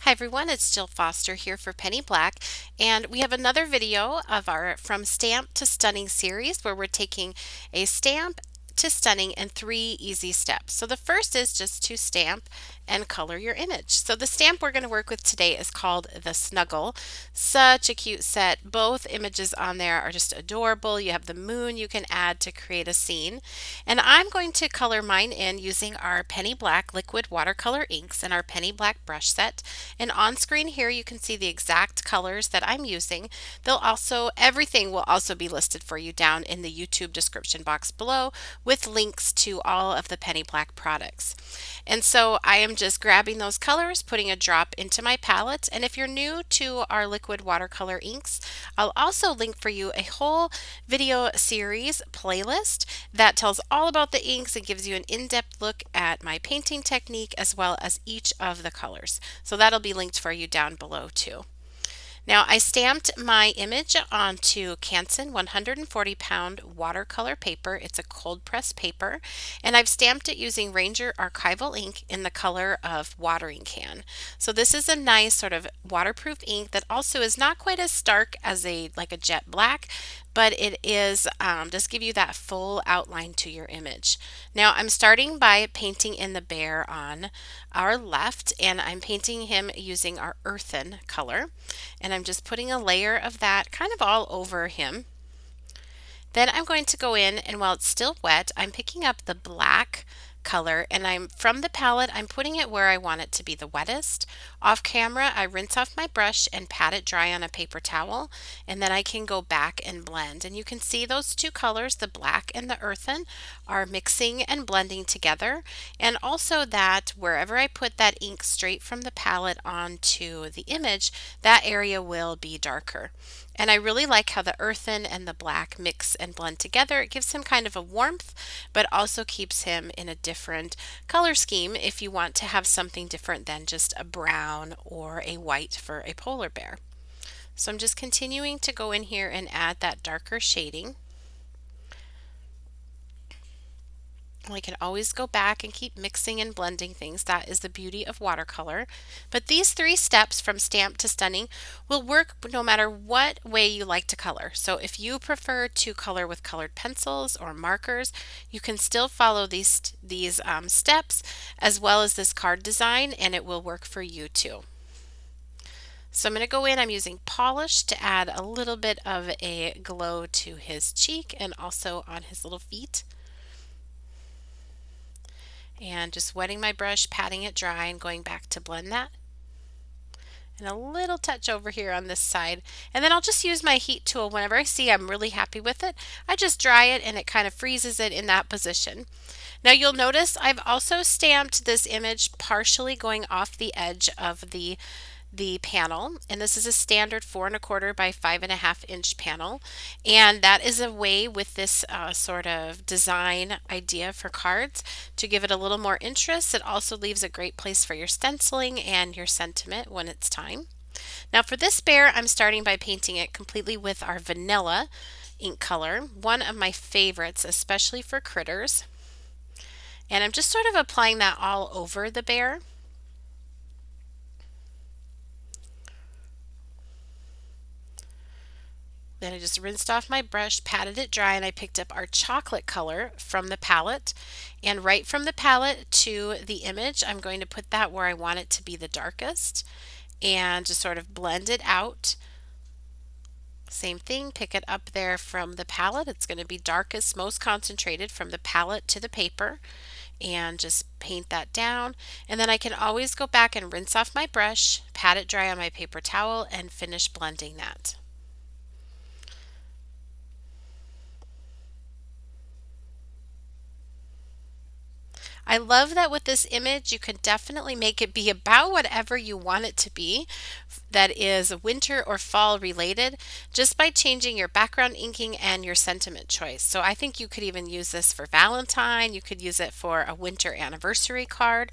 Hi everyone, it's Jill Foster here for Penny Black, and we have another video of our From Stamp to Stunning series where we're taking a stamp to stunning in 3 easy steps. So the first is just to stamp and color your image. So the stamp we're going to work with today is called the Snuggle. Such a cute set. Both images on there are just adorable. You have the moon you can add to create a scene. And I'm going to color mine in using our Penny Black liquid watercolor inks and our Penny Black brush set. And on screen here you can see the exact colors that I'm using. Everything will also be listed for you down in the YouTube description box below with links to all of the Penny Black products. And so I am just grabbing those colors, putting a drop into my palette. And if you're new to our liquid watercolor inks, I'll also link for you a whole video series playlist that tells all about the inks and gives you an in-depth look at my painting technique as well as each of the colors. So that'll be linked for you down below too. Now I stamped my image onto Canson 140-pound watercolor paper. It's a cold press paper, and I've stamped it using Ranger Archival ink in the color of watering can. So this is a nice sort of waterproof ink that also is not quite as stark as like a jet black, but it is just give you that full outline to your image. Now I'm starting by painting in the bear on our left, and I'm painting him using our earthen color, and I'm just putting a layer of that kind of all over him. Then I'm going to go in, and while it's still wet, I'm picking up the black color, and from the palette I'm putting it where I want it to be the wettest. Off camera I rinse off my brush and pat it dry on a paper towel, and then I can go back and blend. And you can see those two colors, the black and the earthen, are mixing and blending together, and also that wherever I put that ink straight from the palette onto the image, that area will be darker. And I really like how the earthen and the black mix and blend together. It gives him kind of a warmth, but also keeps him in a different color scheme if you want to have something different than just a brown or a white for a polar bear. So I'm just continuing to go in here and add that darker shading. I can always go back and keep mixing and blending things. That is the beauty of watercolor. But these 3 steps from stamp to stunning will work no matter what way you like to color. So if you prefer to color with colored pencils or markers, you can still follow these steps as well as this card design, and it will work for you too. So I'm going to go in, I'm using polish to add a little bit of a glow to his cheek and also on his little feet. And just wetting my brush, patting it dry, and going back to blend that. And a little touch over here on this side. And then I'll just use my heat tool whenever I see I'm really happy with it. I just dry it and it kind of freezes it in that position. Now you'll notice I've also stamped this image partially going off the edge of the panel, and this is a standard 4 1/4 by 5 1/2 inch panel, and that is a way with this sort of design idea for cards to give it a little more interest. It also leaves a great place for your stenciling and your sentiment when it's time. Now for this bear, I'm starting by painting it completely with our vanilla ink color, one of my favorites, especially for critters, and I'm just sort of applying that all over the bear. Then I just rinsed off my brush, patted it dry, and I picked up our chocolate color from the palette. And right from the palette to the image, I'm going to put that where I want it to be the darkest and just sort of blend it out. Same thing, pick it up there from the palette. It's going to be darkest, most concentrated from the palette to the paper, and just paint that down. And then I can always go back and rinse off my brush, pat it dry on my paper towel, and finish blending that. I love that with this image you can definitely make it be about whatever you want it to be that is winter or fall related just by changing your background inking and your sentiment choice. So I think you could even use this for Valentine, you could use it for a winter anniversary card,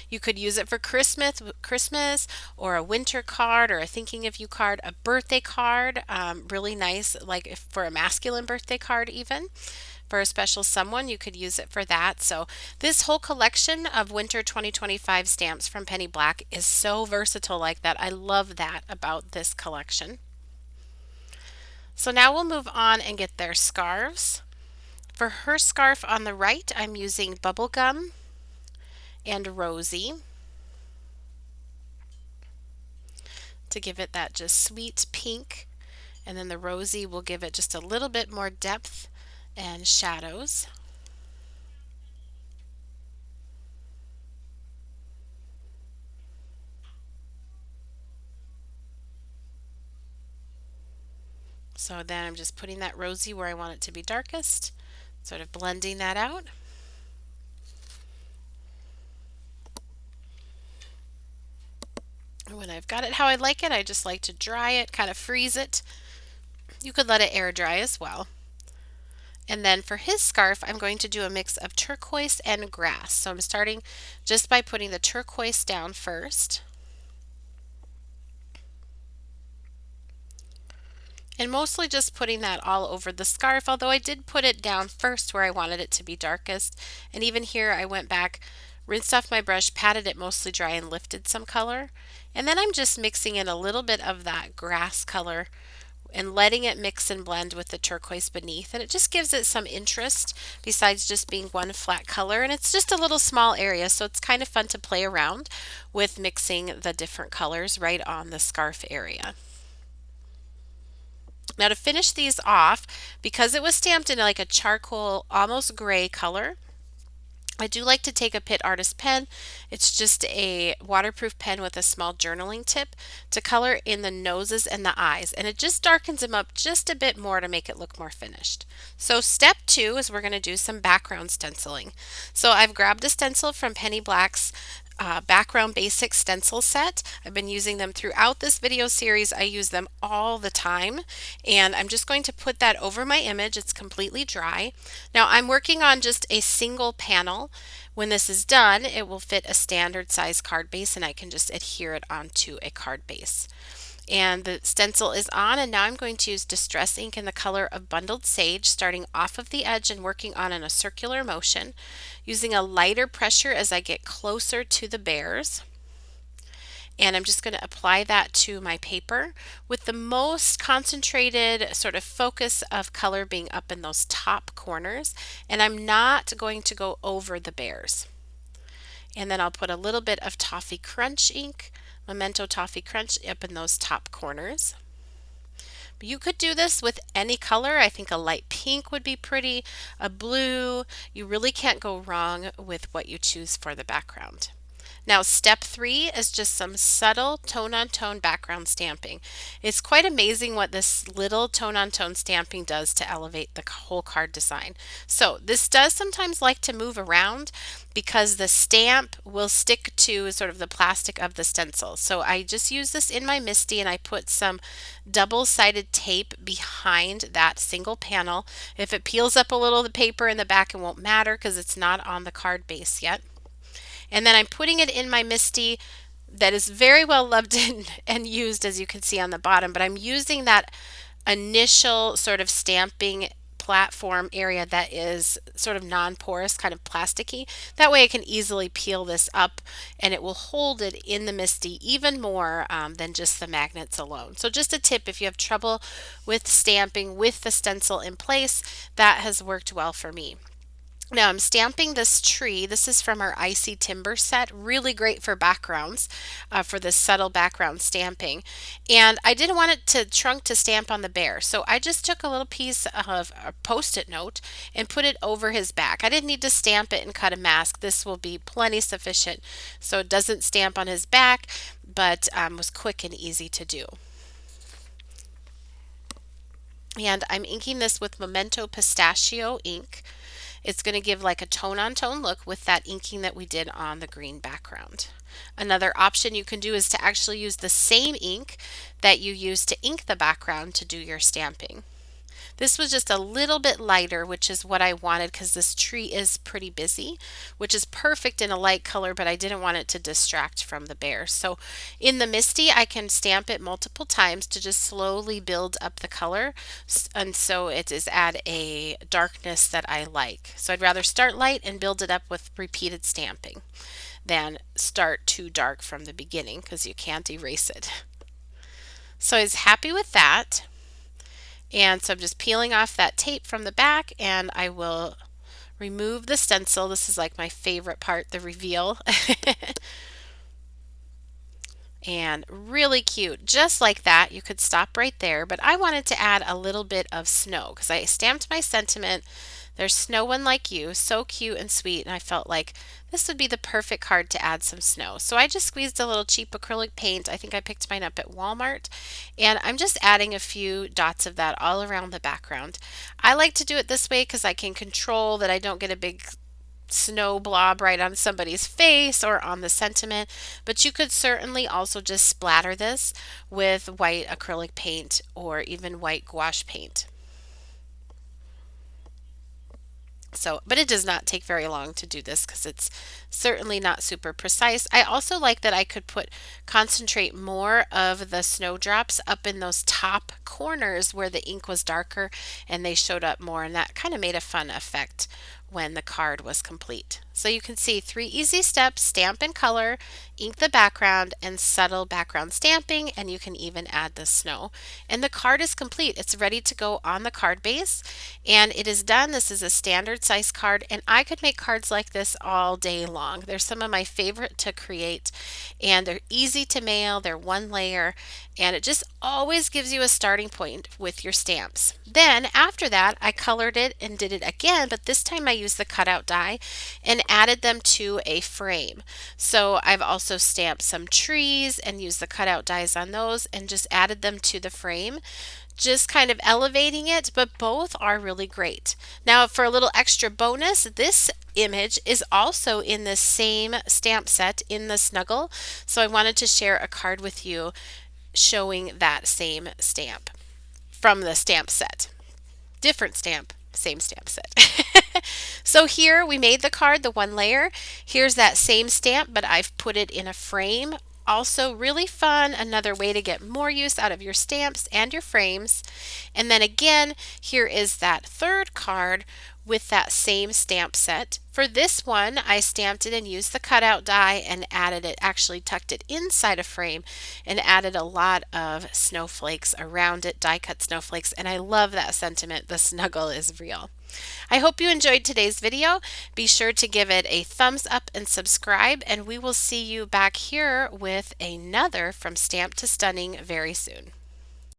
you could use it for Christmas or a winter card or a thinking of you card, a birthday card, really nice like if for a masculine birthday card even for a special someone, you could use it for that. So this whole collection of Winter 2025 stamps from Penny Black is so versatile like that. I love that about this collection. So now we'll move on and get their scarves. For her scarf on the right, I'm using Bubblegum and Rosie to give it that just sweet pink, and then the Rosie will give it just a little bit more depth and shadows. So then I'm just putting that Rosie where I want it to be darkest, sort of blending that out. And when I've got it how I like it, I just like to dry it, kind of freeze it. You could let it air dry as well. And then for his scarf, I'm going to do a mix of turquoise and grass. So I'm starting just by putting the turquoise down first. And mostly just putting that all over the scarf, although I did put it down first where I wanted it to be darkest. And even here I went back, rinsed off my brush, patted it mostly dry, and lifted some color. And then I'm just mixing in a little bit of that grass color and letting it mix and blend with the turquoise beneath. And it just gives it some interest besides just being one flat color. And it's just a little small area, so it's kind of fun to play around with mixing the different colors right on the scarf area. Now to finish these off, because it was stamped in like a charcoal, almost gray color, I do like to take a Pitt Artist pen. It's just a waterproof pen with a small journaling tip to color in the noses and the eyes, and it just darkens them up just a bit more to make it look more finished. So step 2 is we're going to do some background stenciling. So I've grabbed a stencil from Penny Black's background basic stencil set. I've been using them throughout this video series. I use them all the time, and I'm just going to put that over my image. It's completely dry. Now I'm working on just a single panel. When this is done, it will fit a standard size card base, and I can just adhere it onto a card base. And the stencil is on, and now I'm going to use Distress ink in the color of Bundled Sage, starting off of the edge and working on in a circular motion, using a lighter pressure as I get closer to the bears. And I'm just going to apply that to my paper with the most concentrated sort of focus of color being up in those top corners, and I'm not going to go over the bears. And then I'll put a little bit of Toffee Crunch ink, Memento Toffee Crunch, up in those top corners. But you could do this with any color. I think a light pink would be pretty, a blue. You really can't go wrong with what you choose for the background. Now step 3 is just some subtle tone-on-tone background stamping. It's quite amazing what this little tone-on-tone stamping does to elevate the whole card design. So this does sometimes like to move around because the stamp will stick to sort of the plastic of the stencil. So I just use this in my MISTI, and I put some double-sided tape behind that single panel. If it peels up a little of the paper in the back, it won't matter because it's not on the card base yet. And then I'm putting it in my MISTI that is very well loved and used, as you can see on the bottom, but I'm using that initial sort of stamping platform area that is sort of non-porous, kind of plasticky. That way I can easily peel this up and it will hold it in the MISTI even more than just the magnets alone. So just a tip, if you have trouble with stamping with the stencil in place, that has worked well for me. Now I'm stamping this tree. This is from our Icy Timber set. Really great for backgrounds, for this subtle background stamping. And I didn't want it to trunk to stamp on the bear, so I just took a little piece of a Post-it note and put it over his back. I didn't need to stamp it and cut a mask. This will be plenty sufficient, so it doesn't stamp on his back, but was quick and easy to do. And I'm inking this with Memento Pistachio ink. It's going to give like a tone-on-tone look with that inking that we did on the green background. Another option you can do is to actually use the same ink that you use to ink the background to do your stamping. This was just a little bit lighter, which is what I wanted because this tree is pretty busy, which is perfect in a light color, but I didn't want it to distract from the bear. So in the MISTI, I can stamp it multiple times to just slowly build up the color, and so it is at a darkness that I like. So I'd rather start light and build it up with repeated stamping than start too dark from the beginning because you can't erase it. So I was happy with that. And so I'm just peeling off that tape from the back, and I will remove the stencil. This is like my favorite part, the reveal. And really cute. Just like that, you could stop right there, but I wanted to add a little bit of snow because I stamped my sentiment. There's no one like you, so cute and sweet, and I felt like this would be the perfect card to add some snow. So I just squeezed a little cheap acrylic paint. I think I picked mine up at Walmart, and I'm just adding a few dots of that all around the background. I like to do it this way because I can control that I don't get a big snow blob right on somebody's face or on the sentiment, but you could certainly also just splatter this with white acrylic paint or even white gouache paint. So, but it does not take very long to do this because it's certainly not super precise. I also like that I could concentrate more of the snowdrops up in those top corners where the ink was darker and they showed up more, and that kind of made a fun effect when the card was complete. So you can see 3 easy steps: stamp and color, ink the background, and subtle background stamping, and you can even add the snow. And the card is complete. It's ready to go on the card base, and it is done. This is a standard size card, and I could make cards like this all day long. They're some of my favorite to create, and they're easy to mail. They're one layer, and it just always gives you a starting point with your stamps. Then after that, I colored it and did it again, but this time I used the cutout die and added them to a frame. So I've also stamped some trees and used the cutout dies on those and just added them to the frame, just kind of elevating it, but both are really great. Now for a little extra bonus, this image is also in the same stamp set in the Snuggle, so I wanted to share a card with you showing that same stamp from the stamp set. Different stamp, same stamp set. So here we made the card, the one layer. Here's that same stamp, but I've put it in a frame. Also really fun, another way to get more use out of your stamps and your frames. And then again, here is that third card with that same stamp set. For this one, I stamped it and used the cutout die and added it, actually tucked it inside a frame and added a lot of snowflakes around it, die cut snowflakes, and I love that sentiment, the snuggle is real. I hope you enjoyed today's video. Be sure to give it a thumbs up and subscribe, and we will see you back here with another From Stamp to Stunning very soon.